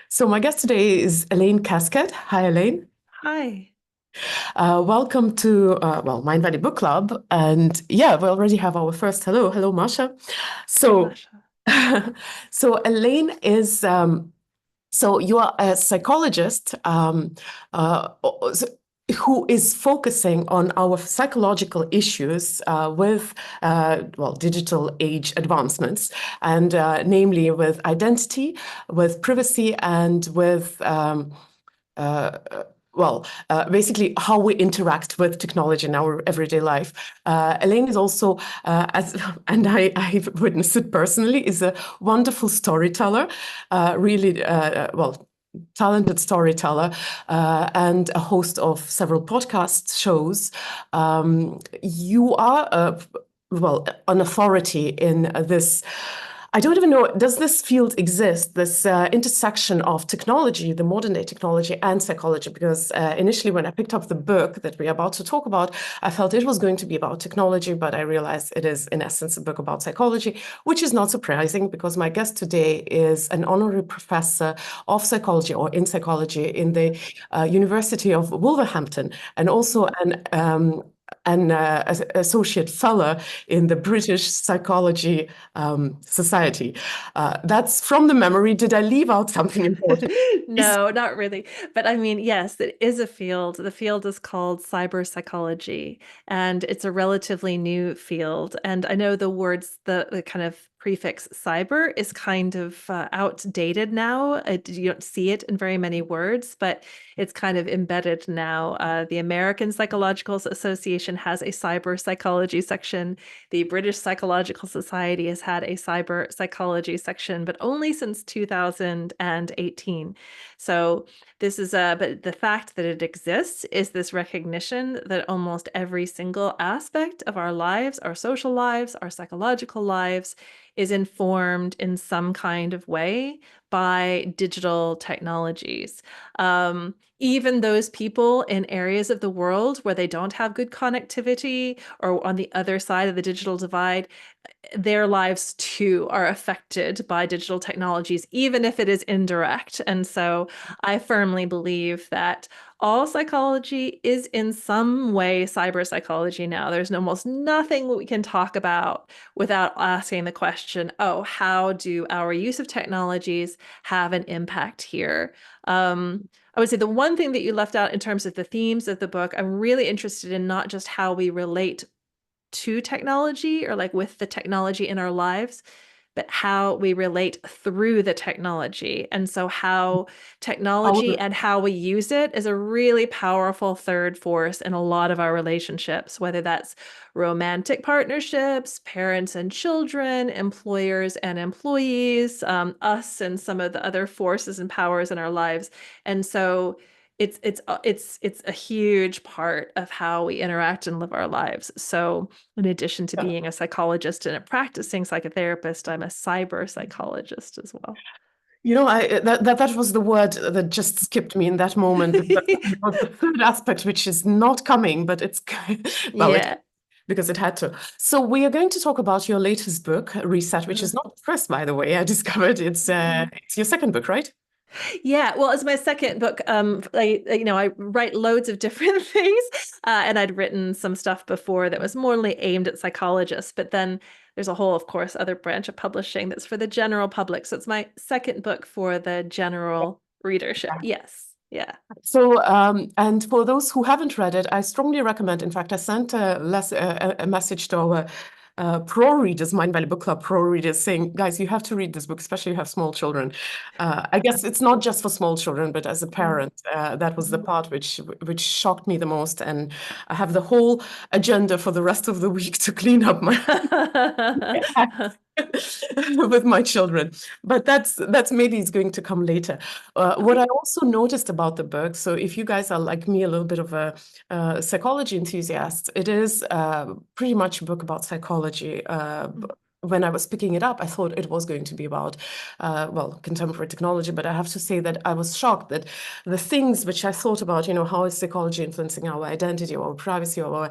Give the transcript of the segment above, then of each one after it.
So my guest today is Elaine Kasket. Hi, Elaine. Hi. Welcome to Mindvalley Book Club. And yeah, we already have our first hello, Masha. Hi, So, Masha. so Elaine is so you are a psychologist uh, who is focusing on our psychological issues with digital age advancements, and namely with identity, with privacy, and with uh, basically how we interact with technology in our everyday life. Elaine is also, and I've witnessed it personally, is a wonderful storyteller, really, talented storyteller, and a host of several podcast shows. You are, an authority in this. I don't even know, does this field exist, this intersection of technology, the modern day technology, and psychology? Because initially, when I picked up the book that we're about to talk about, I felt it was going to be about technology, but I realized it is, in essence, a book about psychology, which is not surprising because my guest today is an honorary professor of psychology or in psychology in the University of Wolverhampton, and also an associate fellow in the British Psychology Society. That's from the memory. Did I leave out something important? No, not really. But I mean, yes, it is a field. The field is called cyber psychology, and it's a relatively new field. And I know the kind of prefix cyber is kind of outdated now. You don't see it in very many words, but it's kind of embedded now. The American Psychological Association has a cyber psychology section. The British Psychological Society has had a cyber psychology section, but only since 2018. So but the fact that it exists is this recognition that almost every single aspect of our lives, our social lives, our psychological lives, is informed in some kind of way by digital technologies. Even those people in areas of the world where they don't have good connectivity or on the other side of the digital divide, their lives too are affected by digital technologies, even if it is indirect. And so I firmly believe that all psychology is in some way cyber psychology now. There's almost nothing we can talk about without asking the question, oh, how do our use of technologies have an impact here? I would say the one thing that you left out in terms of the themes of the book, I'm really interested in not just how we relate to technology or like with the technology in our lives, but how we relate through the technology. And so, how technology Our, and how we use it is a really powerful third force in a lot of our relationships, whether that's romantic partnerships, parents and children, employers and employees, us and some of the other forces and powers in our lives. And so, it's a huge part of how we interact and live our lives. So in addition to being a psychologist and a practicing psychotherapist, I'm a cyber psychologist as well. that was the word that just skipped me in that moment. But it was the third aspect, which is not coming, but it's well, it Yeah. because it had to. So we are going to talk about your latest book, Reset, which is Uh-huh. not the first, by the way. I discovered it's your second book, right? Yeah, well, it's my second book. I write loads of different things, and I'd written some stuff before that was more aimed at psychologists. But then there's a whole, of course, other branch of publishing that's for the general public. So it's my second book for the general readership. Yes, yeah. So, and for those who haven't read it, I strongly recommend. In fact, I sent a message to our pro readers, Mindvalley Book Club pro readers, saying, guys, you have to read this book, especially if you have small children. I guess it's not just for small children, but as a Mm. parent, that was the part which shocked me the most. And I have the whole agenda for the rest of the week to clean up my with my children, but that's maybe it's going to come later. What Okay. I also noticed about the book, so if you guys are like me, a little bit of a psychology enthusiast, it is pretty much a book about psychology, when I was picking it up, I thought it was going to be about, well, contemporary technology, but I have to say that I was shocked that the things which I thought about, how is psychology influencing our identity, our privacy, our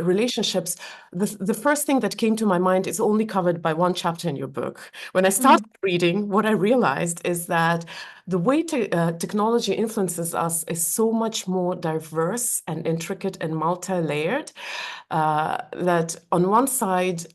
relationships, the first thing that came to my mind is only covered by one chapter in your book. When I started reading, what I realized is that the way technology influences us is so much more diverse and intricate and multi-layered, that on one side,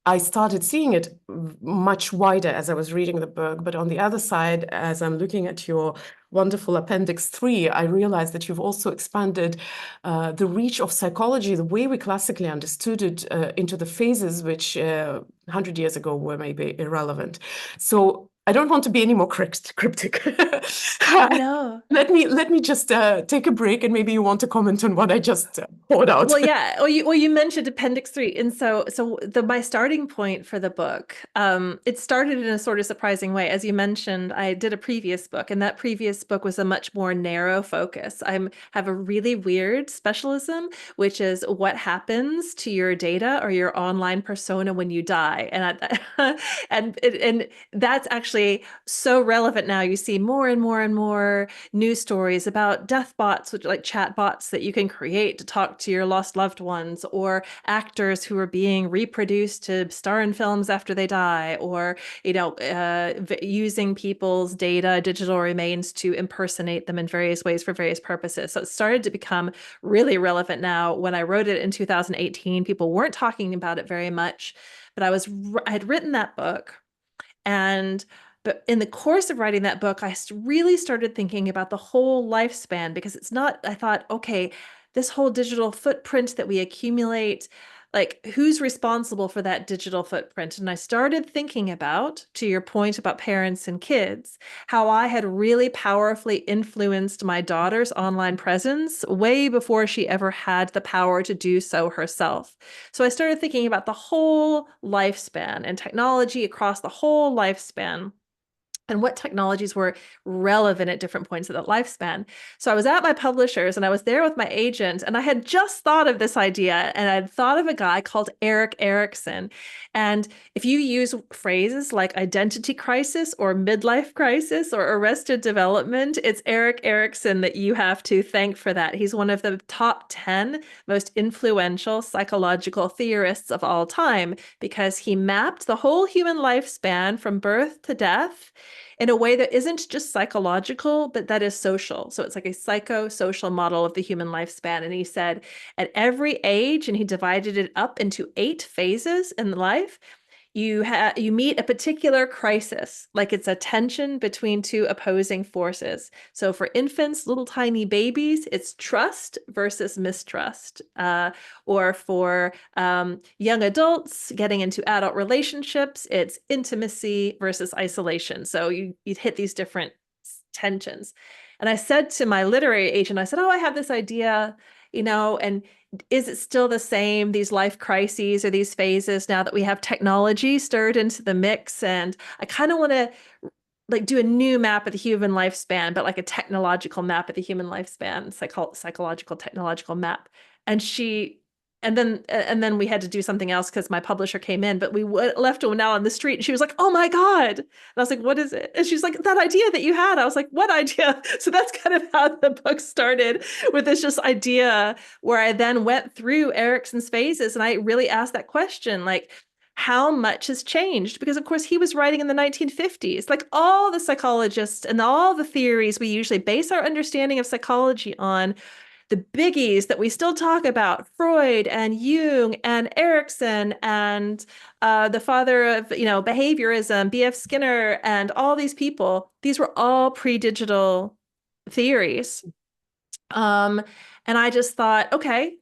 I started seeing it much wider as I was reading the book. But on the other side, as I'm looking at your wonderful Appendix 3, I realized that you've also expanded the reach of psychology, the way we classically understood it, into the phases which 100 years ago were maybe irrelevant. So I don't want to be any more cryptic. No. Let me just take a break, and maybe you want to comment on what I just poured out. Well, yeah. Well, you mentioned Appendix 3, and so my starting point for the book, it started in a sort of surprising way. As you mentioned, I did a previous book, and that previous book was a much more narrow focus. I have a really weird specialism, which is what happens to your data or your online persona when you die, and that's actually so relevant now. You see more and more and more news stories about death bots, which are like chat bots that you can create to talk to your lost loved ones, or actors who are being reproduced to star in films after they die, or using people's data, digital remains, to impersonate them in various ways for various purposes. So it started to become really relevant now. When I wrote it in 2018, people weren't talking about it very much, but I had written that book, but in the course of writing that book, I really started thinking about the whole lifespan, because I thought, okay, this whole digital footprint that we accumulate, like, who's responsible for that digital footprint? And I started thinking about, to your point about parents and kids, how I had really powerfully influenced my daughter's online presence way before she ever had the power to do so herself. So I started thinking about the whole lifespan and technology across the whole lifespan, and what technologies were relevant at different points of that lifespan. So I was at my publishers, and I was there with my agent, and I had just thought of this idea, and I'd thought of a guy called Erik Erikson. And if you use phrases like identity crisis or midlife crisis or arrested development, it's Erik Erikson that you have to thank for that. He's one of the top 10 most influential psychological theorists of all time, because he mapped the whole human lifespan from birth to death in a way that isn't just psychological, but that is social. So it's like a psychosocial model of the human lifespan. And he said at every age, and he divided it up into 8 phases in life, you meet a particular crisis, like it's a tension between 2 opposing forces. So for infants, little tiny babies, it's trust versus mistrust. Or for young adults getting into adult relationships, it's intimacy versus isolation. So you hit these different tensions. And I said to my literary agent, I said, oh, I have this idea, and is it still the same, these life crises or these phases, now that we have technology stirred into the mix? And I kind of want to like do a new map of the human lifespan, but like a technological map of the human lifespan, psychological technological map. And then we had to do something else because my publisher came in, but we left her now on the street, and she was like, oh my God. And I was like, what is it? And she's like, that idea that you had. I was like, what idea? So that's kind of how the book started, with this just idea, where I then went through Erikson's phases, and I really asked that question, like, how much has changed? Because of course he was writing in the 1950s. Like, all the psychologists and all the theories we usually base our understanding of psychology on, the biggies that we still talk about, Freud and Jung and Erikson and the father of behaviorism, B.F. Skinner, and all these people, these were all pre-digital theories. And I just thought, okay,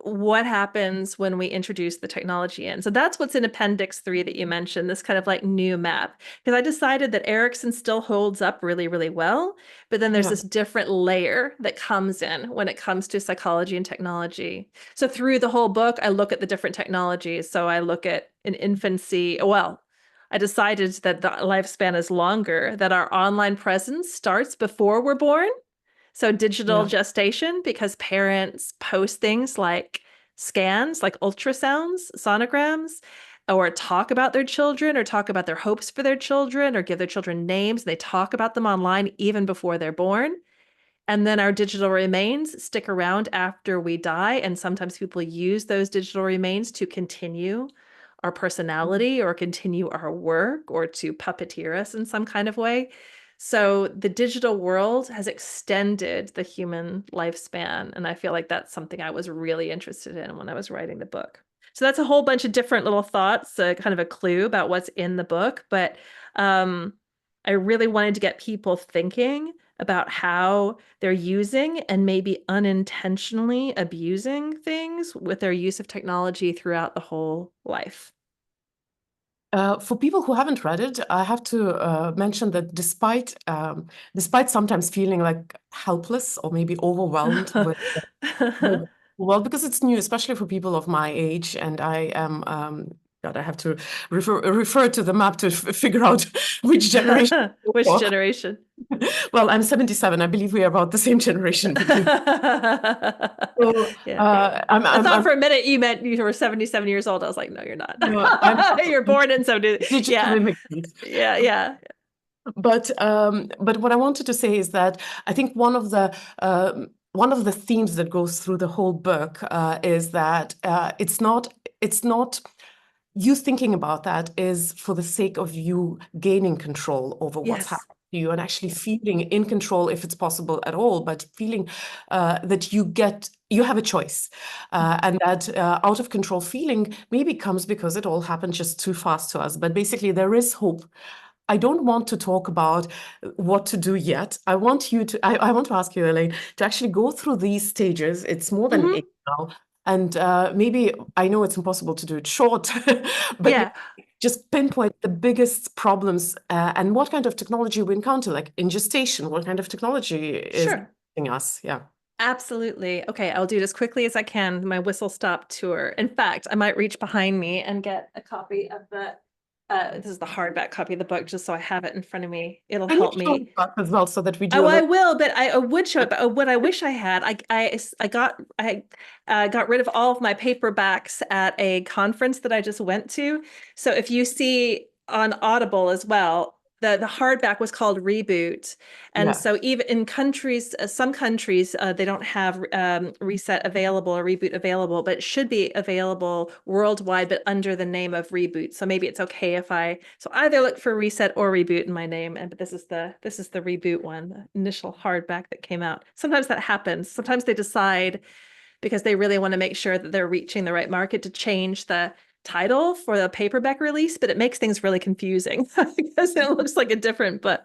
what happens when we introduce the technology in? So that's what's in Appendix 3 that you mentioned, this kind of like new map. Because I decided that Erikson still holds up really, really well, but then there's this different layer that comes in when it comes to psychology and technology. So through the whole book, I look at the different technologies. So I look at in infancy. Well, I decided that the lifespan is longer, that our online presence starts before we're born. So digital gestation, because parents post things like scans, like ultrasounds, sonograms, or talk about their children or talk about their hopes for their children or give their children names. They talk about them online even before they're born. And then our digital remains stick around after we die. And sometimes people use those digital remains to continue our personality or continue our work or to puppeteer us in some kind of way. So the digital world has extended the human lifespan. And I feel like that's something I was really interested in when I was writing the book. So that's a whole bunch of different little thoughts, kind of a clue about what's in the book. But I really wanted to get people thinking about how they're using and maybe unintentionally abusing things with their use of technology throughout the whole life. For people who haven't read it, I have to mention that despite sometimes feeling like helpless or maybe overwhelmed with the world, because it's new, especially for people of my age, and I am God, I have to refer to the map to figure out which generation. Which generation? Well, I'm 77. I believe we are about the same generation. So Yeah. I thought for a minute you meant you were 77 years old. I was like, no, you're not. no, You're born in 70. digital Yeah. immigrant. Yeah. But what I wanted to say is that I think one of the themes that goes through the whole book is that it's not you thinking about that is for the sake of you gaining control over what's Yes. happening to you and actually feeling in control if it's possible at all, but feeling that you have a choice, and that out of control feeling maybe comes because it all happened just too fast to us. But basically, there is hope. I don't want to talk about what to do yet. I want to ask you, Elaine, to actually go through these stages. It's more than 8 now. And maybe I know it's impossible to do it short, but Yeah. just pinpoint the biggest problems and what kind of technology we encounter, like in gestation, what kind of technology is Sure. affecting us? Yeah. Absolutely. Okay, I'll do it as quickly as I can. My whistle stop tour. In fact, I might reach behind me and get a copy of the this is the hardback copy of the book, just so I have it in front of me. It'll Can you help show me. us as well so that we do Oh, a I little? will, but I would show it. But what I wish I had, I got rid of all of my paperbacks at a conference that I just went to. So if you see on Audible as well, the hardback was called Reboot, and Yeah. so even in countries, some countries they don't have Reset available or Reboot available, but it should be available worldwide, but under the name of Reboot. So maybe it's okay if I either look for Reset or Reboot in my name, but this is the Reboot one, the initial hardback that came out. Sometimes that happens. Sometimes they decide because they really want to make sure that they're reaching the right market to change the title for the paperback release, but it makes things really confusing because it looks like a different book.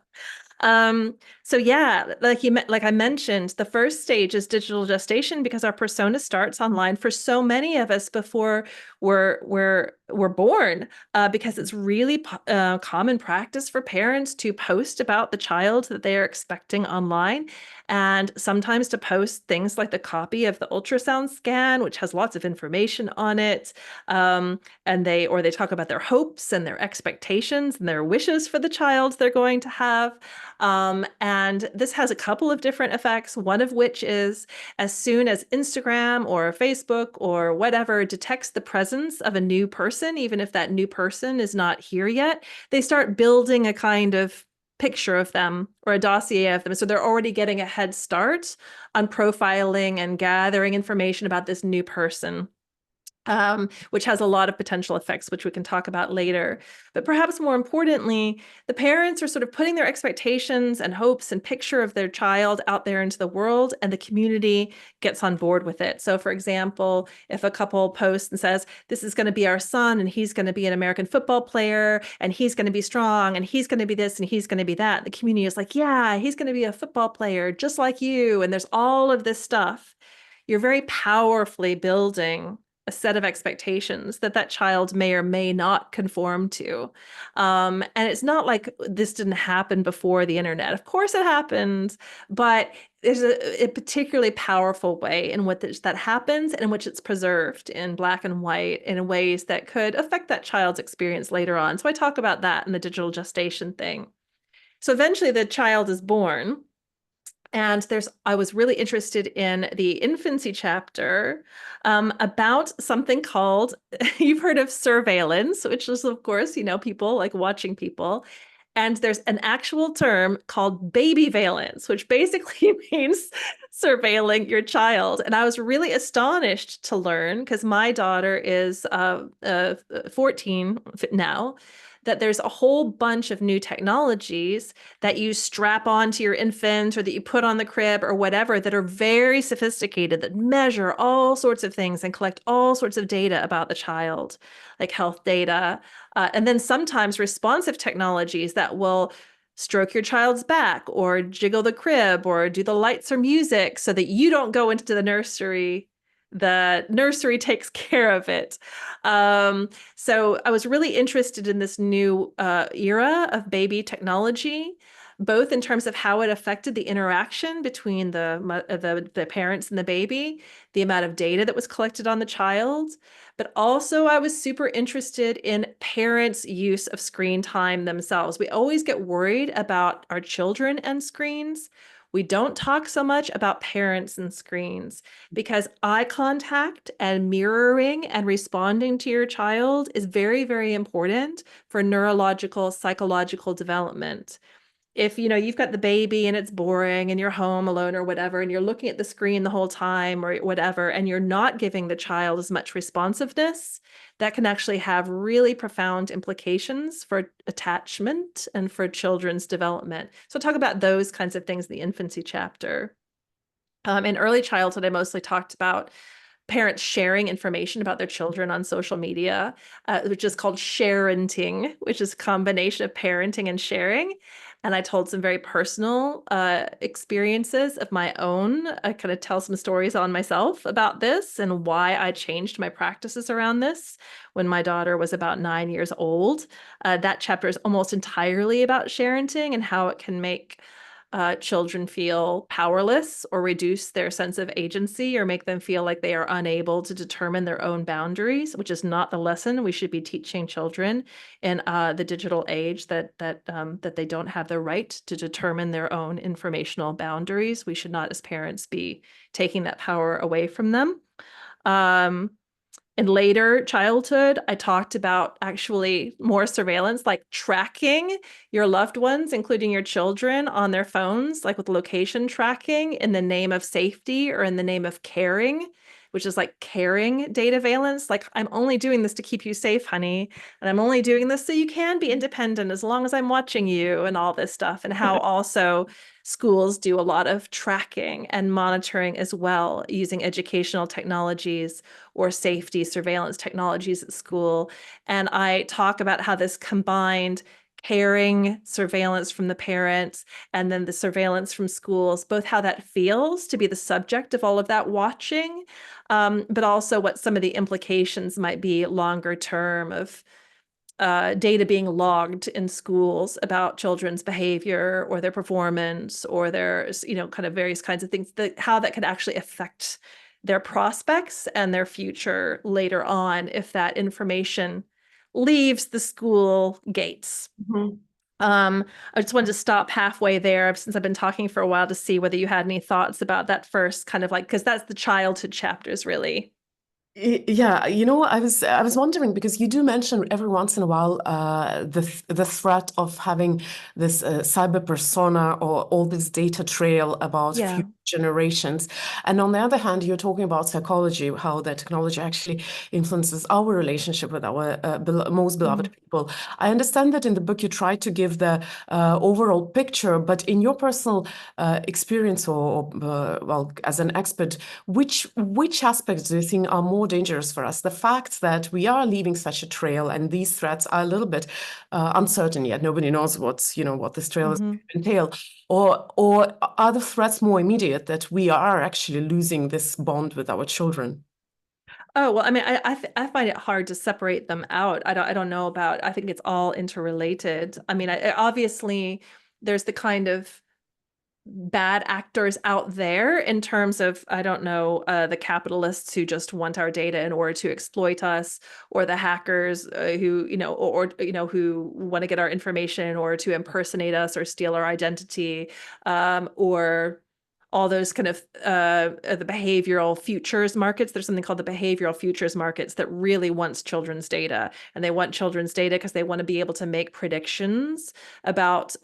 So yeah, like I mentioned, the first stage is digital gestation because our persona starts online for so many of us before we're born, because it's really common practice for parents to post about the child that they are expecting online, and sometimes to post things like the copy of the ultrasound scan, which has lots of information on it, and they talk about their hopes and their expectations and their wishes for the child they're going to have. And this has a couple of different effects, one of which is as soon as Instagram or Facebook or whatever detects the presence of a new person, even if that new person is not here yet, they start building a kind of picture of them or a dossier of them. So they're already getting a head start on profiling and gathering information about this new person. Which has a lot of potential effects, which we can talk about later. But perhaps more importantly, the parents are sort of putting their expectations and hopes and picture of their child out there into the world, and the community gets on board with it. So for example, if a couple posts and says, this is going to be our son, and he's going to be an American football player, and he's going to be strong, and he's going to be this, and he's going to be that, the community is like, yeah, he's going to be a football player just like you. And there's all of this stuff. You're very powerfully building a set of expectations that child may or may not conform to. And it's not like this didn't happen before the internet. Of course it happened, but there's a particularly powerful way in which that happens and in which it's preserved in black and white in ways that could affect that child's experience later on. So I talk about that in the digital gestation thing. So eventually the child is born. And I was really interested in the infancy chapter about something called, you've heard of surveillance, which is, of course, people like watching people. And there's an actual term called baby valence, which basically means surveilling your child. And I was really astonished to learn, because my daughter is 14 now, that there's a whole bunch of new technologies that you strap onto your infant or that you put on the crib or whatever that are very sophisticated, that measure all sorts of things and collect all sorts of data about the child, like health data. And then sometimes responsive technologies that will stroke your child's back or jiggle the crib or do the lights or music so that you don't go into the nursery. The nursery takes care of it. So I was really interested in this new era of baby technology, both in terms of how it affected the interaction between the parents and the baby, the amount of data that was collected on the child, but also I was super interested in parents' use of screen time themselves. We always get worried about our children and screens. We don't talk so much about parents and screens, because eye contact and mirroring and responding to your child is very, very important for neurological, psychological development. If you've got the baby and it's boring and you're home alone or whatever, and you're looking at the screen the whole time or whatever, and you're not giving the child as much responsiveness, that can actually have really profound implications for attachment and for children's development. So talk about those kinds of things in the infancy chapter. In early childhood, I mostly talked about parents sharing information about their children on social media, which is called sharenting, which is a combination of parenting and sharing. And I told some very personal experiences of my own. I kind of tell some stories on myself about this and why I changed my practices around this when my daughter was about 9 years old. That chapter is almost entirely about sharenting and how it can make children feel powerless or reduce their sense of agency or make them feel like they are unable to determine their own boundaries, which is not the lesson we should be teaching children in the digital age, that they don't have the right to determine their own informational boundaries. We should not, as parents, be taking that power away from them. Um, in later childhood, I talked about actually more surveillance, like tracking your loved ones, including your children, on their phones, like with location tracking in the name of safety or in the name of caring, which is like caring data valence. Like, I'm only doing this to keep you safe, honey. And I'm only doing this so you can be independent as long as I'm watching you, and all this stuff. And how also schools do a lot of tracking and monitoring as well, using educational technologies or safety surveillance technologies at school. And I talk about how this combined caring surveillance from the parents and then the surveillance from schools, both how that feels to be the subject of all of that watching, but also what some of the implications might be longer term of data being logged in schools about children's behavior or their performance or their, kind of various kinds of things, how that could actually affect their prospects and their future later on if that information leaves the school gates. Mhm. I just wanted to stop halfway there, since I've been talking for a while, to see whether you had any thoughts about that first kind of, like, because that's the childhood chapters, really. Yeah, I was wondering because you do mention every once in a while the threat of having this cyber persona or all this data trail about Yeah. future generations. And on the other hand, you're talking about psychology, how the technology actually influences our relationship with our most beloved Mhm. people. I understand that in the book you try to give the overall picture, but in your personal experience well, as an expert, which aspects do you think are more dangerous for us? The fact that we are leaving such a trail and these threats are a little bit uncertain yet. Nobody knows what this trail is going Mhm. to entail. Or are the threats more immediate that we are actually losing this bond with our children? Oh, well, I mean, I find it hard to separate them out. I don't know about, I think it's all interrelated. I mean, obviously there's the kind of bad actors out there in terms of, I don't know, the capitalists who just want our data in order to exploit us, or the hackers who, who want to get our information in order to impersonate us or steal our identity, or all those kind of the behavioral futures markets. There's something called the behavioral futures markets that really wants children's data, and they want children's data because they want to be able to make predictions about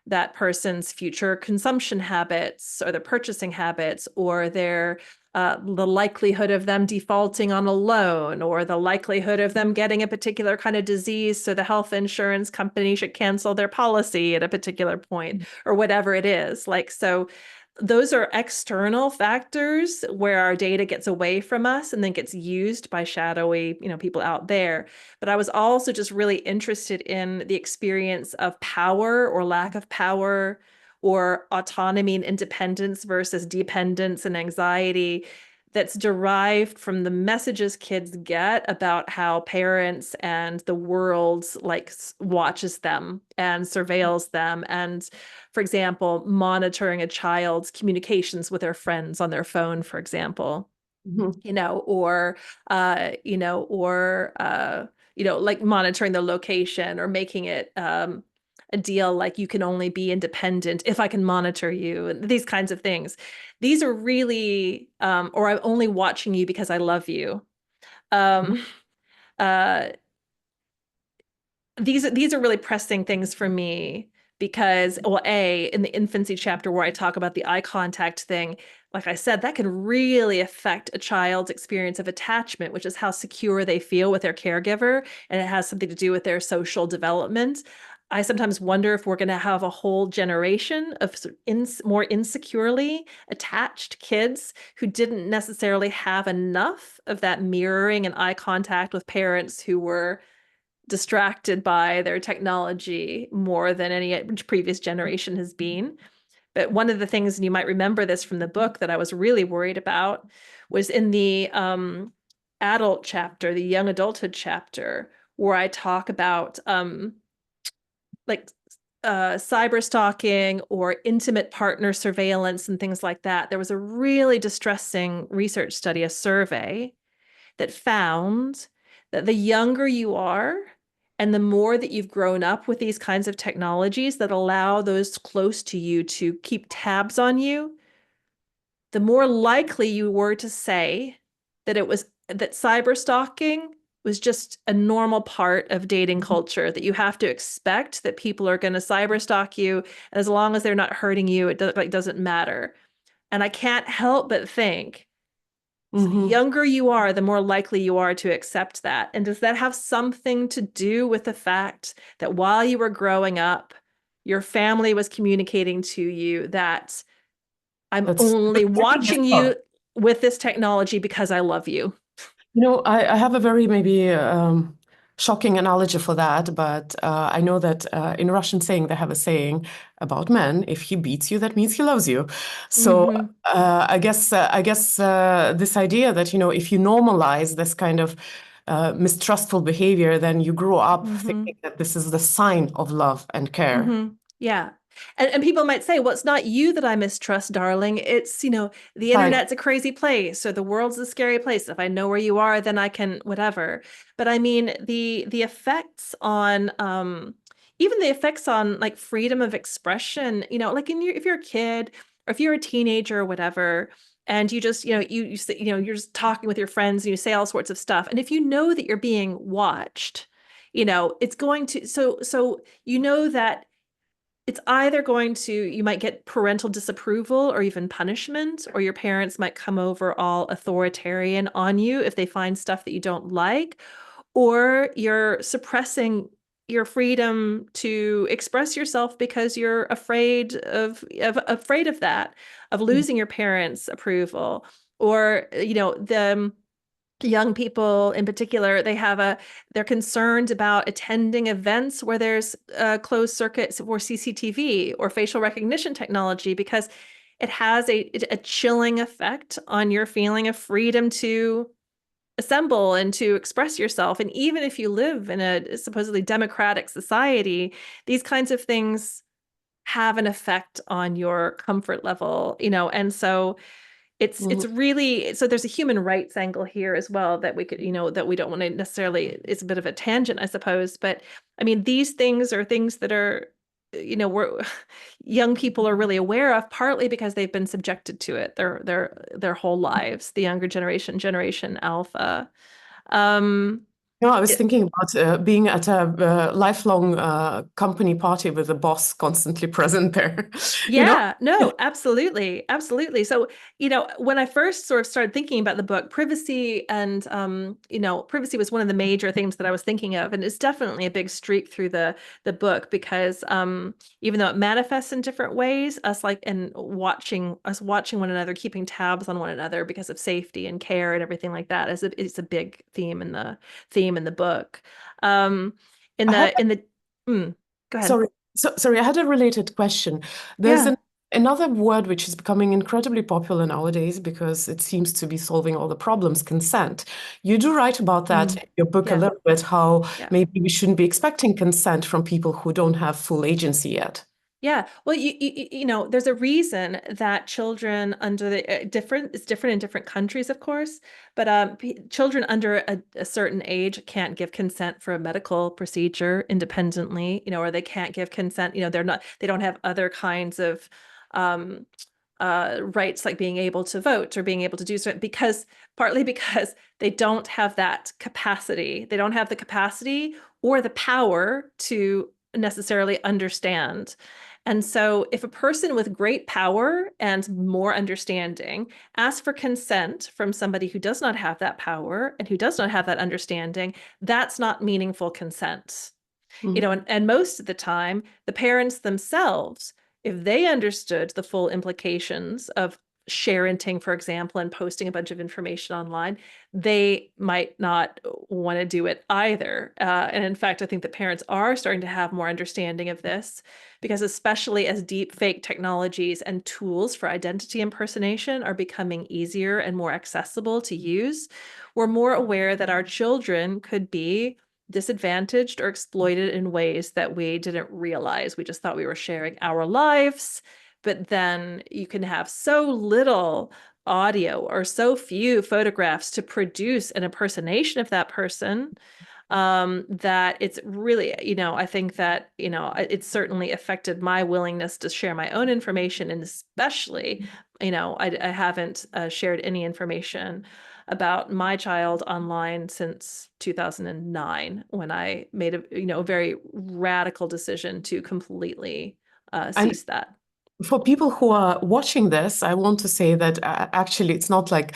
that person's future consumption habits or their purchasing habits or their the likelihood of them defaulting on a loan or the likelihood of them getting a particular kind of disease. So the health insurance company should cancel their policy at a particular point or whatever it is. Like, so those are external factors where our data gets away from us and then gets used by shadowy, people out there. But I was also just really interested in the experience of power or lack of power or autonomy and independence versus dependence and anxiety that's derived from the messages kids get about how parents and the world like watches them and surveils them. And for example, monitoring a child's communications with their friends on their phone, for example, or like monitoring the location or making it a deal like you can only be independent if I can monitor you, and these kinds of things. These are really, or I'm only watching you because I love you. Um, uh, these are really pressing things for me because, well, in the infancy chapter where I talk about the eye contact thing, like I said, that can really affect a child's experience of attachment, which is how secure they feel with their caregiver, and it has something to do with their social development. I sometimes wonder if we're going to have a whole generation of more insecurely attached kids who didn't necessarily have enough of that mirroring and eye contact with parents who were distracted by their technology more than any previous generation has been. But one of the things, and you might remember this from the book, that I was really worried about was in the adult chapter, the young adulthood chapter, where I talk about like cyber stalking or intimate partner surveillance and things like that. There was a really distressing research study, a survey that found that the younger you are and the more that you've grown up with these kinds of technologies that allow those close to you to keep tabs on you, the more likely you were to say that cyber stalking was just a normal part of dating culture, that you have to expect that people are going to cyber stalk you, and as long as they're not hurting you, it doesn't matter. And I can't help but think, so the younger you are, the more likely you are to accept that. And does that have something to do with the fact that while you were growing up, your family was communicating to you that I'm That's only that's watching tough. you with this technology because I love you? I have a very maybe shocking analogy for that, but I know that in Russian saying they have a saying about men: if he beats you, that means he loves you. So Mm-hmm. I guess this idea that if you normalize this kind of mistrustful behavior, then you grow up Mm-hmm. thinking that this is the sign of love and care. Mm-hmm. Yeah. And people might say, well, it's not you that I mistrust, darling. It's, the Right. internet's a crazy place or the world's a scary place. If I know where you are, then I can whatever. But I mean, the effects on even the effects on like freedom of expression, like if you're a kid or if you're a teenager or whatever, and you just, you're just talking with your friends and you say all sorts of stuff. And if you know that you're being watched, it's going to so that it's either going to, you might get parental disapproval or even punishment, or your parents might come over all authoritarian on you if they find stuff that you don't like, or you're suppressing your freedom to express yourself because you're afraid of that, of losing your parents' approval, or the young people in particular, they're concerned about attending events where there's closed circuits or CCTV or facial recognition technology because it has a chilling effect on your feeling of freedom to assemble and to express yourself. And even if you live in a supposedly democratic society, these kinds of things have an effect on your comfort level, and so it's Mhm. really, so there's a human rights angle here as well that we could, that we don't want to necessarily, it's a bit of a tangent, I suppose, but I mean, these things are things that are we're young people are really aware of, partly because they've been subjected to it their whole lives, the younger generation, Generation Alpha. Um, No, I was it, thinking about being at a lifelong company party with the boss constantly present there. You know, Yeah, no, absolutely. Absolutely. So, when I first sort of started thinking about the book, privacy and privacy was one of the major themes that I was thinking of. And it's definitely a big streak through the book because even though it manifests in different ways, us watching one another, keeping tabs on one another because of safety and care and everything like that is a big theme in the book. Um in I had the mm, Go ahead. sorry, sorry, I had a related question. There's Yeah. another word which is becoming incredibly popular nowadays because it seems to be solving all the problems, consent. You do write about that Mm, in your book a yeah. little bit, how Yeah. maybe we shouldn't be expecting consent from people who don't have full agency yet. Yeah. Well, there's a reason that children under it's different in different countries, of course, but children under a certain age can't give consent for a medical procedure independently, or they can't give consent, they don't have other kinds of um, rights like being able to vote or being able to do so partly because they don't have that capacity. They don't have the capacity or the power to necessarily understand. And so, if a person with great power and more understanding asks for consent from somebody who does not have that power and who does not have that understanding, that's not meaningful consent. Mhm. And most of the time, the parents themselves, if they understood the full implications of sharenting, for example, and posting a bunch of information online, they might not want to do it either. And in fact, I think that parents are starting to have more understanding of this because, especially as deep fake technologies and tools for identity impersonation are becoming easier and more accessible to use, we're more aware that our children could be disadvantaged or exploited in ways that we didn't realize. We just thought we were sharing our lives, but then you can have so little audio or so few photographs to produce an impersonation of that person, that it's really, I think that, it certainly affected my willingness to share my own information. And especially, I haven't shared any information about my child online since 2009, when I made a very radical decision to completely And cease that. for people who are watching this, I want to say that actually it's not like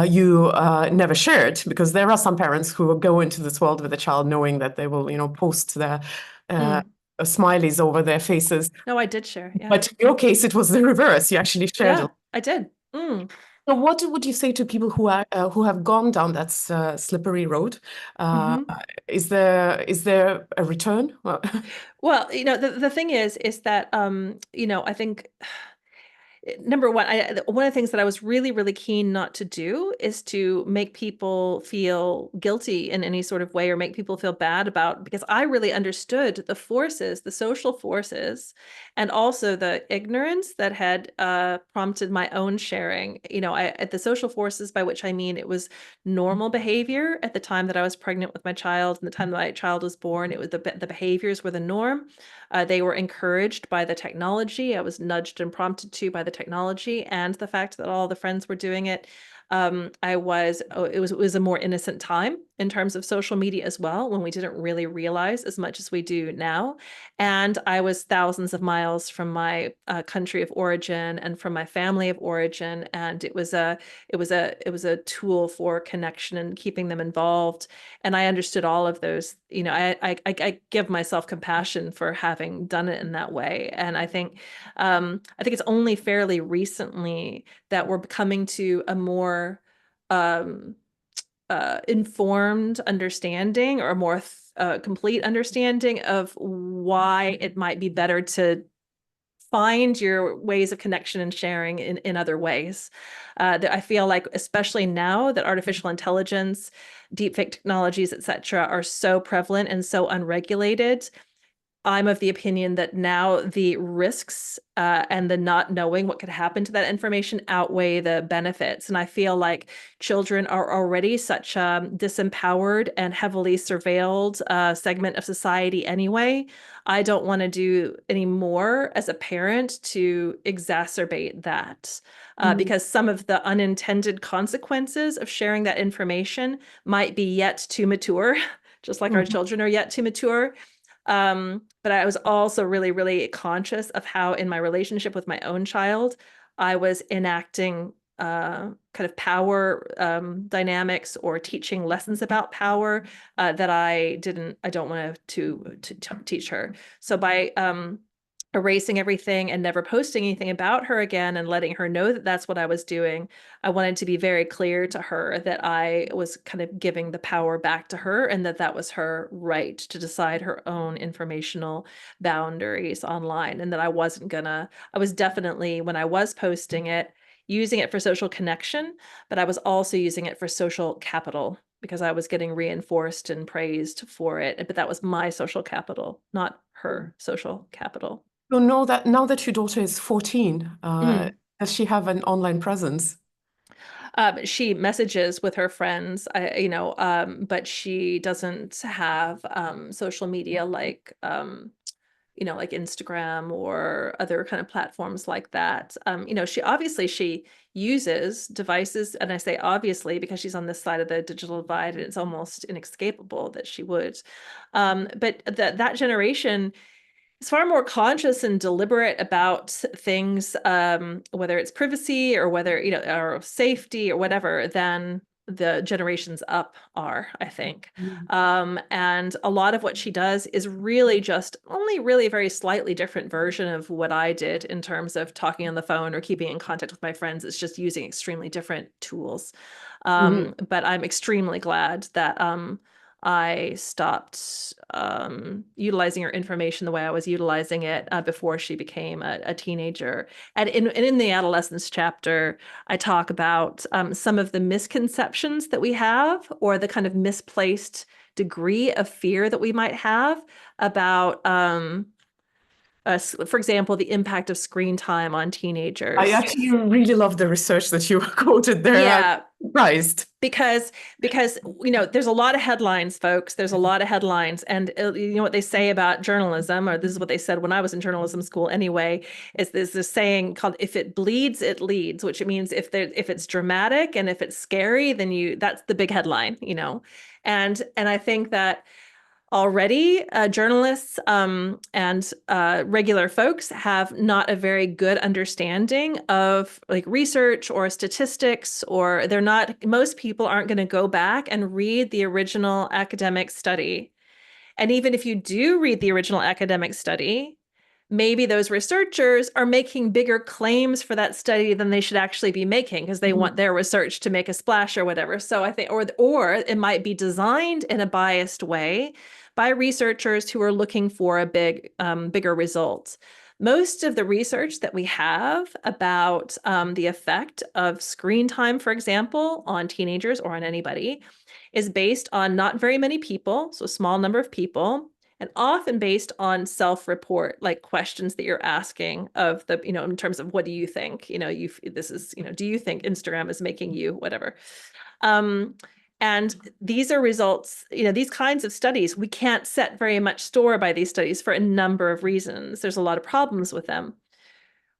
you never shared, because there are some parents who go into this world with a child knowing that they will, post their uh, Mm. smileys over their faces. No, I did share. Yeah. But in your case, it was the reverse. You actually shared a Yeah, lot. I did. Mm. So what would you say to people who have gone down that slippery road? Uh, Hmm. is there a return? Well, Well, the thing is that I think number one, one of the things that I was really, really keen not to do is to make people feel guilty in any sort of way or make people feel bad about, because I really understood the forces, the social forces, and also the ignorance that had prompted my own sharing. At the social forces, by which I mean it was normal behavior at the time that I was pregnant with my child and the time that my child was born. It was the behaviors were the norm. They were encouraged by the technology. I was nudged and prompted to by the technology and the fact that all the friends were doing it. It was a more innocent time in terms of social media as well, when we didn't really realize as much as we do now. And I was thousands of miles from my country of origin and from my family of origin, and it was a tool for connection and keeping them involved. And I understood all of those. I give myself compassion for having done it in that way. And I think it's only fairly recently that we're coming to a more um, informed understanding, or a more complete understanding of why it might be better to find your ways of connection and sharing in other ways. That I feel like, especially now that artificial intelligence, deepfake technologies, etc., are so prevalent and so unregulated, I'm of the opinion that now the risks and the not knowing what could happen to that information outweigh the benefits. And I feel like children are already such a disempowered and heavily surveilled segment of society anyway. I don't want to do any more as a parent to exacerbate that Mm, because some of the unintended consequences of sharing that information might be yet to mature, just like our mhm, children are yet to mature. But I was also really, really conscious of how in my relationship with my own child, I was enacting kind of power dynamics or teaching lessons about power that I don't want to teach her. So by erasing everything and never posting anything about her again and letting her know that that's what I was doing, I wanted to be very clear to her that I was kind of giving the power back to her and that that was her right to decide her own informational boundaries online. And that I was definitely, when I was posting it, using it for social connection, but I was also using it for social capital because I was getting reinforced and praised for it. But that was my social capital, not mm. her social capital. So now that your daughter is 14, Mm. does she have an online presence? She messages with her friends, but she doesn't have social media like, like Instagram or other kind of platforms like that. She uses devices, and I say obviously because she's on this side of the digital divide, and it's almost inescapable that she would. But that generation is far more conscious and deliberate about things, whether it's privacy or whether, or safety or whatever, than the generations up are, I think. Mm. And a lot of what she does is really just only really a very slightly different version of what I did in terms of talking on the phone or keeping in contact with my friends. It's just using extremely different tools. Mhm. But I'm extremely glad that I stopped utilizing her information the way I was utilizing it before she became a teenager. And in the adolescence chapter, I talk about some of the misconceptions that we have, or the kind of misplaced degree of fear that we might have about, for example, the impact of screen time on I teenagers. actually really love the research that you quoted there. I'm Yeah, surprised. because there's a lot of headlines, folks. There's a lot of headlines, and you know what they say about journalism, or this is what they said when I was in journalism school anyway, is there's this saying called "if it bleeds, it leads," which means if it's dramatic and if it's scary, then that's the big headline, and I think that already journalists and regular folks have not a very good understanding of like research or statistics, or most people aren't going to go back and read the original academic study. And even if you do read the original academic study, maybe those researchers are making bigger claims for that study than they should actually be making because they Mhm. want their research to make a splash or whatever. So I think, or it might be designed in a biased way by researchers who are looking for a bigger result. Most of the research that we have about the effect of screen time, for example, on teenagers or on anybody, is based on not very many people, so a small number of people, and often based on self-report, like questions that you're asking of the, in terms of what do you think, do you think Instagram is making you whatever? Um, and these are results, these kinds of studies, we can't set very much store by these studies for a number of reasons. There's a lot of problems with them.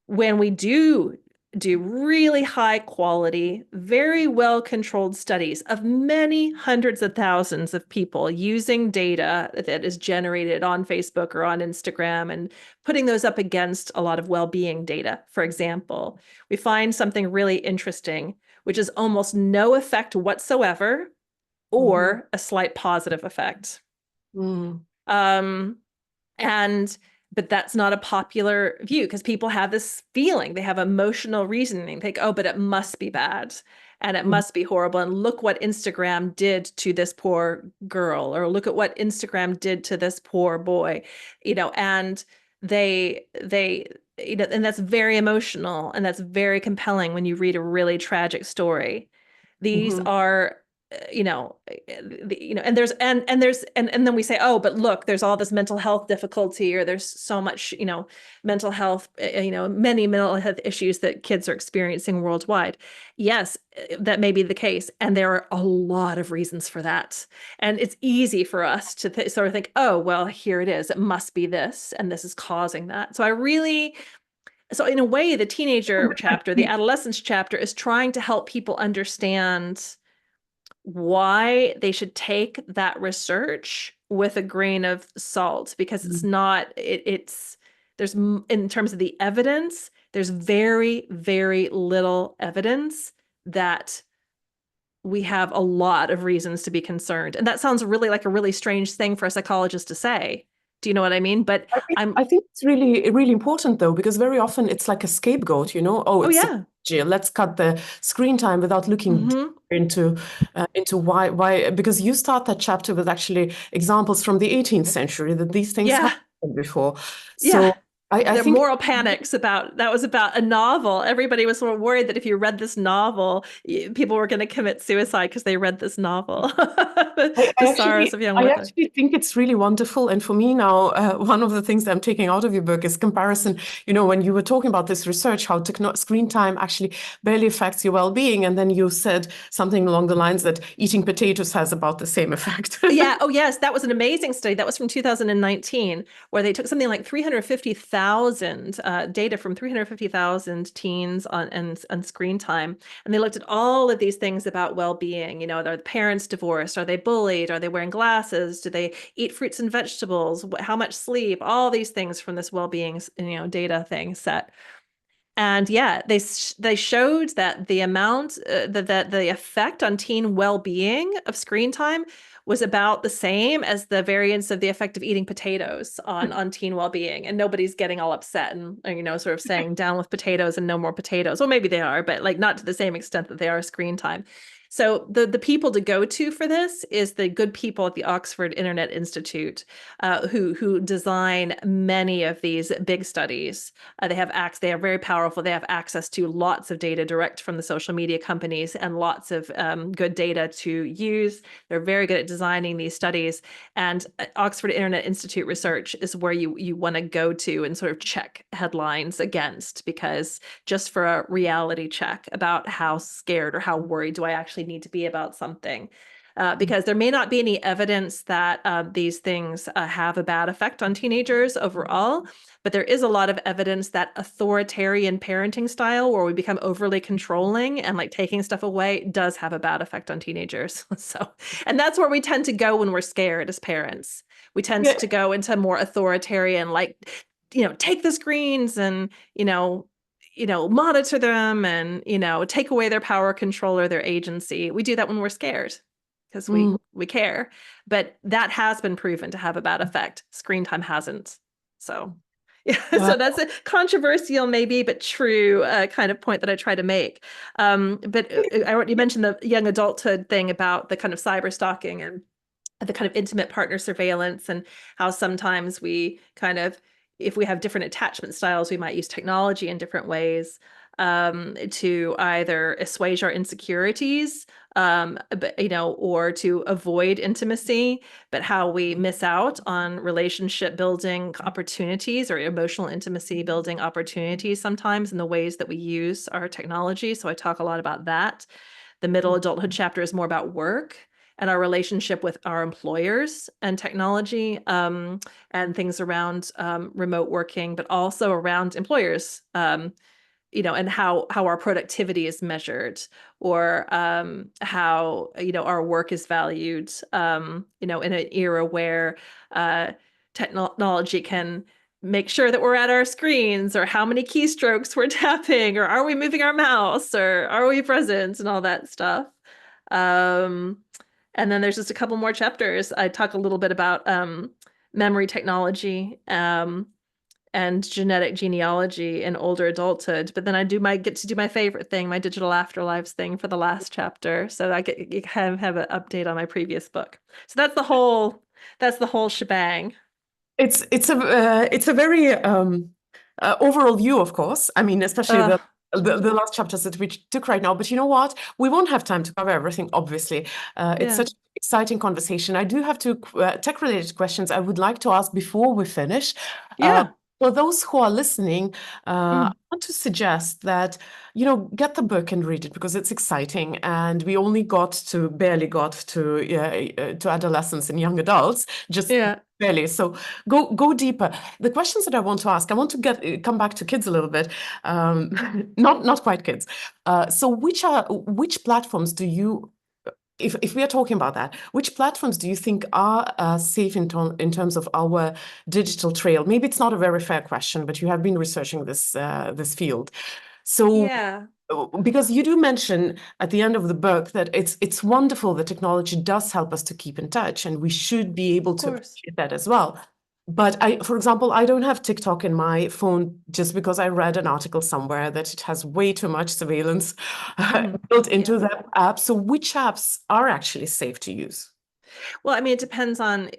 When we do really high quality, very well controlled studies of many hundreds of thousands of people using data that is generated on Facebook or on Instagram and putting those up against a lot of well-being data, for example, we find something really interesting, which is almost no effect whatsoever Mhm. or a slight positive effect. Mhm. Um, and but that's not a popular view because people have this feeling, they have emotional reasoning, think, oh, but it must be bad and it Mhm. must be horrible. And look what Instagram did to this poor girl, or look at what Instagram did to this poor boy, and they and that's very emotional and that's very compelling when you read a really tragic story. These Mhm. are and then we say, oh, but look, there's all this mental health difficulty, or there's so much, mental health, many mental health issues that kids are experiencing worldwide. Yes, that may be the case, and there are a lot of reasons for that. And it's easy for us to sort of think, oh, well, here it is. It must be this, and this is causing that. So in a way, the teenager chapter, the adolescence chapter, is trying to help people understand why they should take that research with a grain of salt, because it's not, there's, in terms of the evidence, there's very, very little evidence that we have a lot of reasons to be concerned. And that sounds really like a really strange thing for a psychologist to say. Do you know what I mean? But I think it's really, really important though, because very often it's like a scapegoat, oh, it's yeah. let's cut the screen time without looking into why, because you start that chapter with actually examples from the 18th century that these things Yeah. happened before. Yeah. So I There are think moral panics that was about a novel. Everybody was sort of worried that if you read this novel, people were going to commit suicide because they read this novel. The Sorrows of Young I Werther. actually think it's really wonderful. And for me now, one of the things that I'm taking out of your book is comparison. When you were talking about this research, how screen time actually barely affects your well-being. And then you said something along the lines that eating potatoes has about the same effect. Yeah. Oh, yes. That was an amazing study. That was from 2019, where they took something like 350,000 data from 350,000 teens on screen time. And they looked at all of these things about well-being. Are the parents divorced? Are they bullied? Are they wearing glasses? Do they eat fruits and vegetables? How much sleep? All these things from this well-being, data thing set. And yeah, they showed that the amount that the effect on teen well-being of screen time was about the same as the variance of the effect of eating potatoes on teen well-being. And nobody's getting all upset and sort of saying down with potatoes and no more potatoes. Well, maybe they are, but like not to the same extent that they are screen time. So the people to go to for this is the good people at the Oxford Internet Institute, who design many of these big studies. They are very powerful. They have access to lots of data direct from the social media companies and lots of good data to use. They're very good at designing these studies. And Oxford Internet Institute research is where you want to go to and sort of check headlines against, because just for a reality check about how scared or how worried do I actually need to be about something. Because there may not be any evidence that these things have a bad effect on teenagers overall, but there is a lot of evidence that authoritarian parenting style, where we become overly controlling and like taking stuff away, does have a bad effect on teenagers. And that's where we tend to go when we're scared as parents. We tend to go into more authoritarian, like, take the screens and, monitor them and, take away their power, control, or their agency. We do that when we're scared because we care. But that has been proven to have a bad effect. Screen time hasn't. So yeah, so that's a controversial maybe, but true kind of point that I try to make. But you mentioned the young adulthood thing about the kind of cyber stalking and the kind of intimate partner surveillance, and how sometimes we kind of, if we have different attachment styles, we might use technology in different ways to either assuage our insecurities, or to avoid intimacy, but how we miss out on relationship building opportunities or emotional intimacy building opportunities sometimes in the ways that we use our technology. So I talk a lot about that. The middle adulthood chapter is more about work and our relationship with our employers and technology, and things around remote working, but also around employers, and how our productivity is measured, or how our work is valued, in an era where technology can make sure that we're at our screens, or how many keystrokes we're tapping, or are we moving our mouse, or are we present, and all that stuff. And then there's just a couple more chapters. I talk a little bit about memory technology, and genetic genealogy in older adulthood. But then I get to do my favorite thing, my digital afterlives thing, for the last chapter. So you kind of have an update on my previous book. So that's the whole shebang. It's a very overall view, of course. I mean, especially the last chapters that we took right now. But you know what? We won't have time to cover everything, obviously. It's Yeah. such an exciting conversation. I do have two tech-related questions I would like to ask before we finish. Uh, Yeah. for those who are listening, I Mm. want to suggest that, get the book and read it because it's exciting. And we only barely got to adolescents and young adults, just Yeah. barely. So go deeper. The questions that I want to ask, I want to come back to kids a little bit, not quite kids. So which platforms do you, if we are talking about that, which platforms do you think are safe in terms of our digital trail? Maybe it's not a very fair question, but you have been researching this field. So Yeah. because you do mention at the end of the book that it's wonderful that technology does help us to keep in touch, and we should be able Of to course. appreciate that as well. But for example, I don't have TikTok in my phone just because I read an article somewhere that it has way too much surveillance Mhm. built into Yeah. that app. So which apps are actually safe to use? Well, I mean, it depends on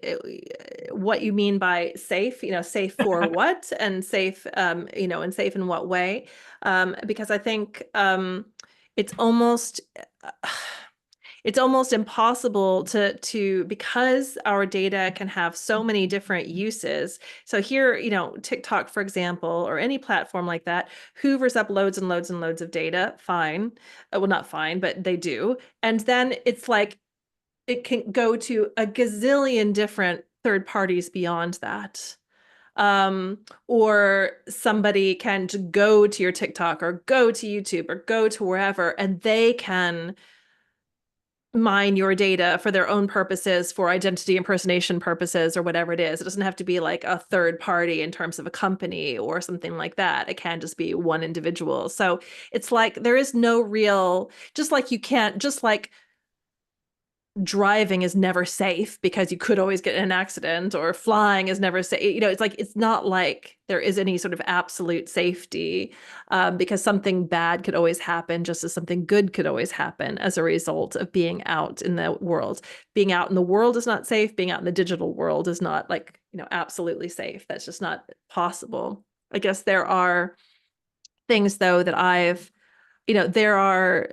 what you mean by safe, safe for what and safe, and safe in what way. Because I think it's almost it's almost impossible to because our data can have so many different uses. So here, TikTok, for example, or any platform like that, hoovers up loads and loads and loads of data. Fine. Well, not fine, but they do. And then it's like it can go to a gazillion different third parties beyond that. Or somebody can go to your TikTok or go to YouTube or go to wherever, and they can mine your data for their own purposes, for identity impersonation purposes, or whatever it is. It doesn't have to be like a third party in terms of a company or something like that. It can just be one individual. So it's like there is no real, just like driving is never safe because you could always get in an accident, or flying is never safe. It's like it's not like there is any sort of absolute safety, because something bad could always happen, just as something good could always happen as a result of being out in the world. Being out in the world is not safe. Being out in the digital world is not absolutely safe. That's just not possible. I guess there are things though that there are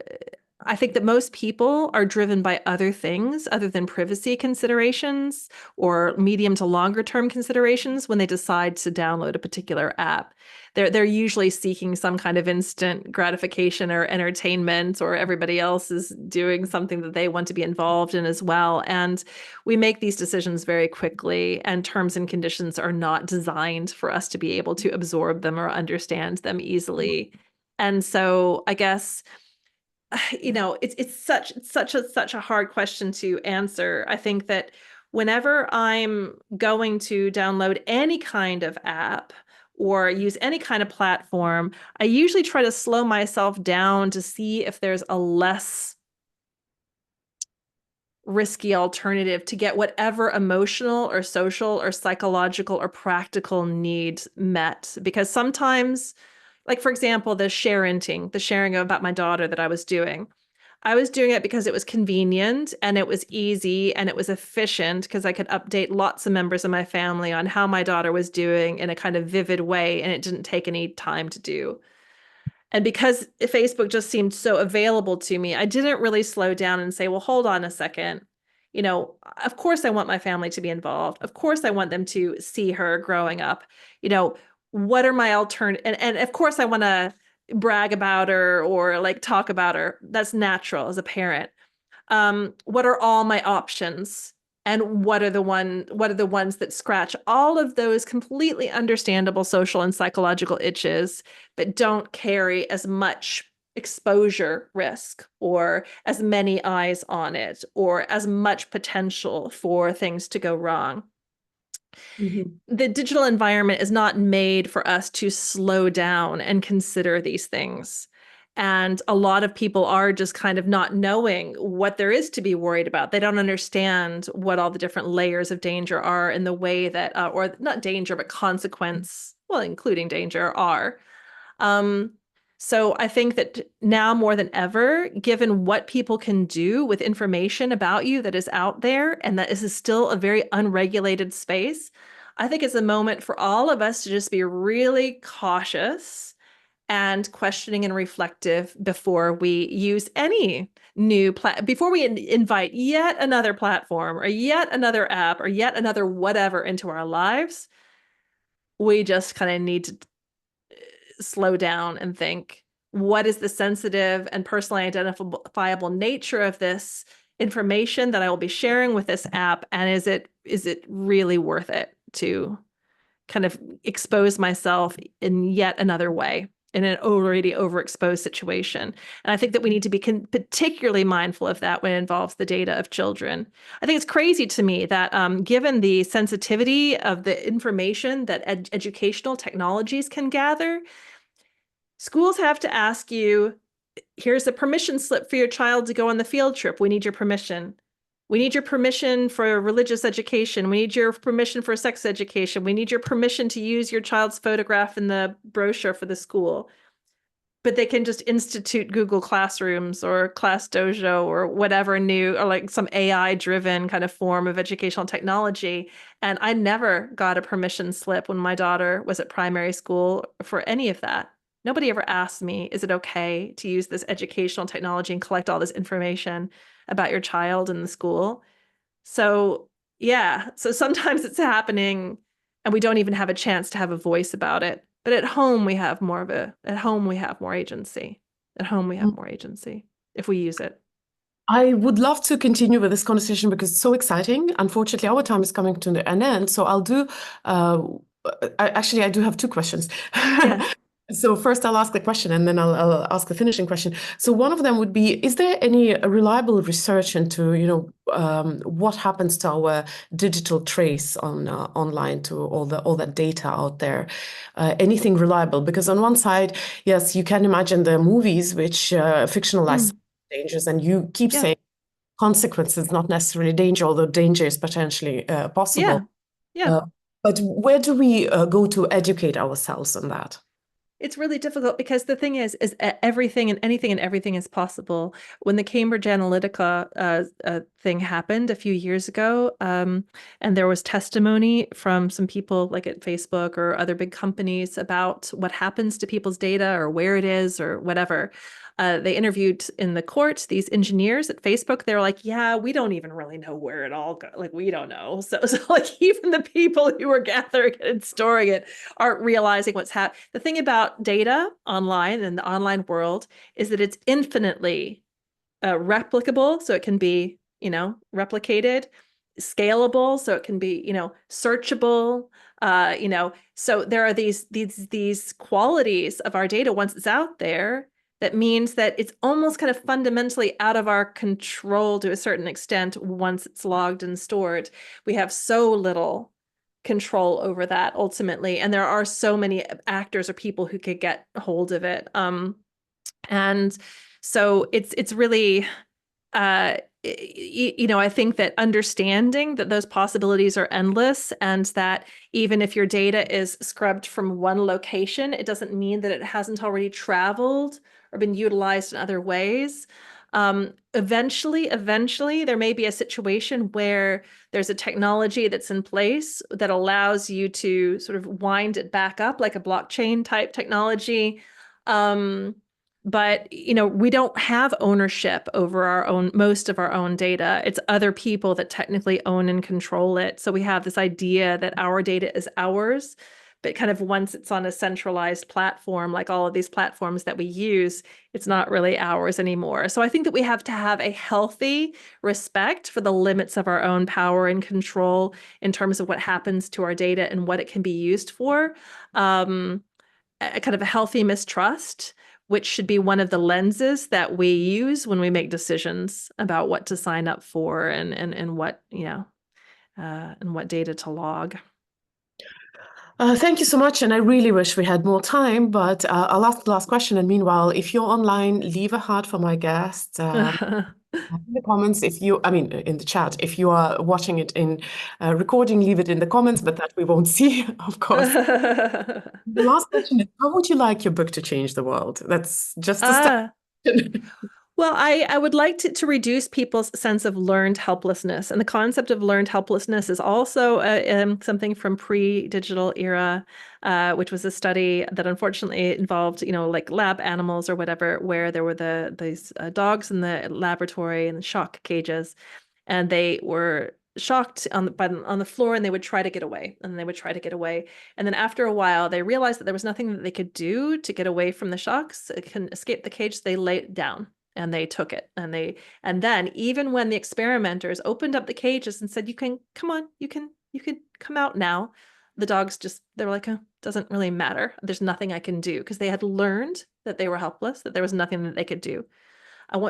I think that most people are driven by other things other than privacy considerations or medium to longer term considerations when they decide to download a particular app. They're usually seeking some kind of instant gratification or entertainment, or everybody else is doing something that they want to be involved in as well. And we make these decisions very quickly, and terms and conditions are not designed for us to be able to absorb them or understand them easily. And so I guess it's such a hard question to answer. I think that whenever I'm going to download any kind of app or use any kind of platform, I usually try to slow myself down to see if there's a less risky alternative to get whatever emotional or social or psychological or practical needs met. Because sometimes, like for example, the sharing about my daughter that I was doing it because it was convenient and it was easy and it was efficient because I could update lots of members of my family on how my daughter was doing in a kind of vivid way, and it didn't take any time to do. And because Facebook just seemed so available to me, I didn't really slow down and say, well, hold on a second. Of course I want my family to be involved. Of course I want them to see her growing up. You know, what are my alternatives? And of course I want to brag about her or like talk about her. That's natural as a parent. What are all my options? And what are the ones that scratch all of those completely understandable social and psychological itches, but don't carry as much exposure risk or as many eyes on it or as much potential for things to go wrong. Mhm. The digital environment is not made for us to slow down and consider these things. And a lot of people are just kind of not knowing what there is to be worried about. They don't understand what all the different layers of danger are in the way that, or not danger, but consequence, well, including danger, are. Um, so I think that now more than ever, given what people can do with information about you that is out there and that is still a very unregulated space, I think it's a moment for all of us to just be really cautious and questioning and reflective before we use any new before we invite yet another platform or yet another app or yet another whatever into our lives. We just kind of need to slow down and think, what is the sensitive and personally identifiable nature of this information that I will be sharing with this app? And is it really worth it to kind of expose myself in yet another way in an already overexposed situation? And I think that we need to be particularly mindful of that when it involves the data of children. I think it's crazy to me that given the sensitivity of the information that educational technologies can gather, schools have to ask you, here's a permission slip for your child to go on the field trip. We need your permission. We need your permission for religious education. We need your permission for sex education. We need your permission to use your child's photograph in the brochure for the school. But they can just institute Google Classrooms or Class Dojo or whatever new, or like some AI-driven kind of form of educational technology. And I never got a permission slip when my daughter was at primary school for any of that. Nobody ever asked me, is it okay to use this educational technology and collect all this information about your child in the school? So yeah, so sometimes it's happening and we don't even have a chance to have a voice about it. But at home we have more agency. At home we have more agency if we use it. I would love to continue with this conversation because it's so exciting. Unfortunately, our time is coming to an end. So I'll do, I do have two questions. Yeah. So first I'll ask the question and then I'll ask the finishing question. So one of them would be, is there any reliable research into, what happens to our digital trace on online, to all that data out there? Anything reliable? Because on one side, yes, you can imagine the movies which fictionalize dangers, and you keep Yeah. saying consequences, not necessarily danger, although danger is potentially possible. Yeah. But where do we go to educate ourselves on that? It's really difficult because the thing is everything and anything and everything is possible. When the Cambridge Analytica thing happened a few years ago, and there was testimony from some people like at Facebook or other big companies about what happens to people's data or where it is or whatever. They interviewed in the court these engineers at Facebook. They're like, yeah, we don't even really know where it all goes. Like, we don't know. So like even the people who are gathering it and storing it aren't realizing what's happening. The thing about data online and the online world is that it's infinitely replicable. So it can be, replicated, scalable. So it can be, searchable. So there are these qualities of our data once it's out there. That means that it's almost kind of fundamentally out of our control to a certain extent once it's logged and stored. We have so little control over that ultimately, and there are so many actors or people who could get hold of it. And so it's really, I think that understanding that those possibilities are endless and that even if your data is scrubbed from one location, it doesn't mean that it hasn't already traveled or been utilized in other ways. Eventually, there may be a situation where there's a technology that's in place that allows you to sort of wind it back up like a blockchain type technology. But we don't have ownership over most of our own data. It's other people that technically own and control it. So we have this idea that our data is ours, but kind of once it's on a centralized platform, like all of these platforms that we use, it's not really ours anymore. So I think that we have to have a healthy respect for the limits of our own power and control in terms of what happens to our data and what it can be used for. A kind of a healthy mistrust, which should be one of the lenses that we use when we make decisions about what to sign up for and what, and what data to log. Thank you so much, and I really wish we had more time, but I'll ask the last question. And meanwhile, if you're online, leave a heart for my guest. In the comments, in the chat, if you are watching it in recording, leave it in the comments, but that we won't see, of course. The last question is, how would you like your book to change the world? That's just a step. Well, I would like to reduce people's sense of learned helplessness. And the concept of learned helplessness is also something from pre-digital era, which was a study that unfortunately involved, like lab animals or whatever, where there were these dogs in the laboratory in the shock cages, and they were shocked on the floor, and they would try to get away, and they would try to get away. And then after a while, they realized that there was nothing that they could do to get away from the shocks. It can escape the cage. So they lay it down and they took it, and then even when the experimenters opened up the cages and said, you can come on, you can come out now, the dogs just, they were like, oh, doesn't really matter, there's nothing I can do, because they had learned that they were helpless, that there was nothing that they could do.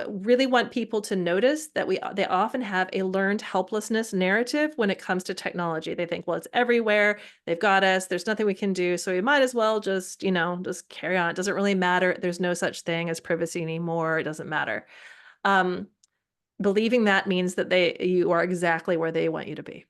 Really want people to notice that they often have a learned helplessness narrative when it comes to technology. They think, well, it's everywhere. They've got us. There's nothing we can do. So we might as well just, just carry on. It doesn't really matter. There's no such thing as privacy anymore. It doesn't matter. Believing that means that you are exactly where they want you to be.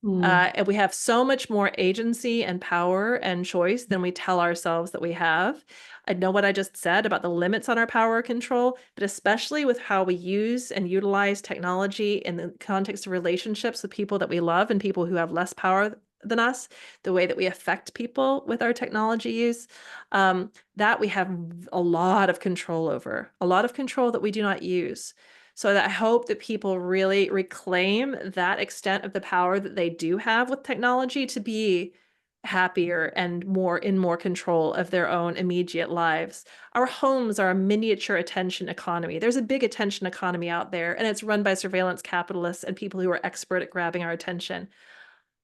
And we have so much more agency and power and choice than we tell ourselves that we have. I know what I just said about the limits on our power control, but especially with how we use and utilize technology in the context of relationships with people that we love and people who have less power than us, the way that we affect people with our technology use, that we have a lot of control over, a lot of control that we do not use. So that I hope that people really reclaim that extent of the power that they do have with technology to be happier and more control of their own immediate lives. Our homes are a miniature attention economy. There's a big attention economy out there, and it's run by surveillance capitalists and people who are expert at grabbing our attention.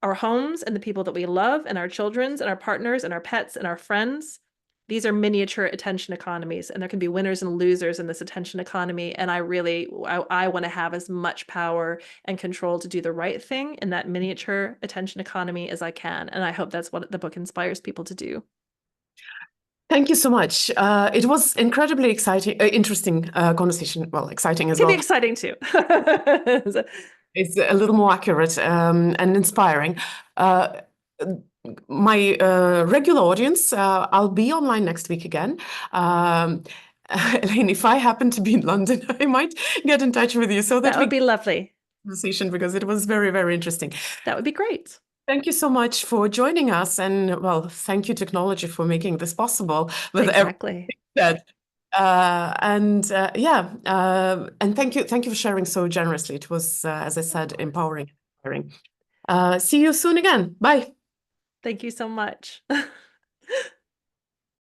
Our homes and the people that we love and our children's and our partners and our pets and our friends, these are miniature attention economies, and there can be winners and losers in this attention economy. And I want to have as much power and control to do the right thing in that miniature attention economy as I can. And I hope that's what the book inspires people to do. Thank you so much. It was incredibly exciting, interesting conversation. Well, exciting as It can be well. exciting too. It's a little more accurate and inspiring. My regular audience, I'll be online next week again. Elaine, if I happen to be in London, I might get in touch with you so that That we would be lovely. conversation, because it was very, very interesting. That would be great. Thank you so much for joining us, and well, thank you, technology, for making this possible with everything Exactly. said. And thank you for sharing so generously. It was, as I said, empowering. See you soon again. Bye. Thank you so much.